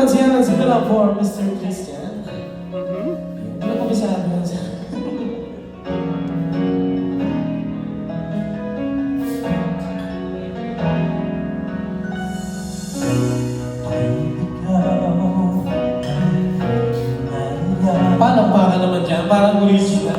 Siya siguro for Mr. Christian. Ano ko bisado yan siya? Paano pa ka naman dyan? Parang original.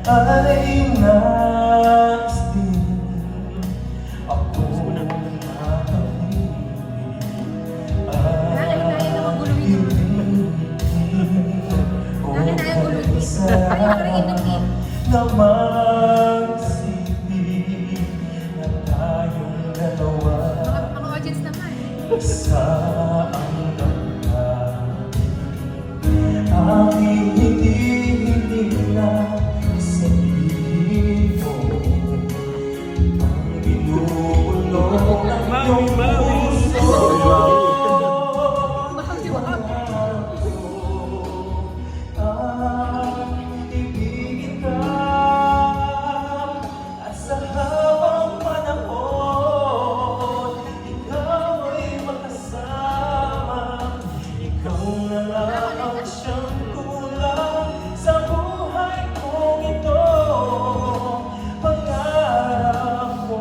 Ay nais din ako nakakabili na magsibig na tayong dalawa sa ang damdamin aking hindi na Sa habang panahon, ikaw ay magkasama. Ikaw na lang ang siyang kulang sa buhay kong ito. Pangarap ko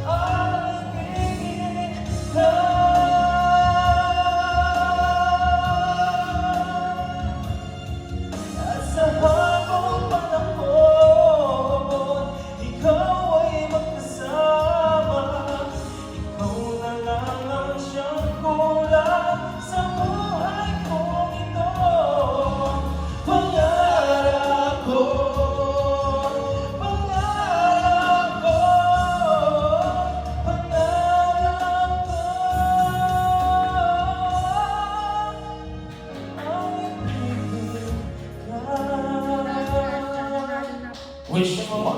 ang ibigin ka. Sa habang panahon, ikaw ay magkasama. Ikaw na lang ang siyang kulang sa buhay kong ito. Pangarap ko, pangarap ko, pangarap ko ang ibigin ka. Wish mo.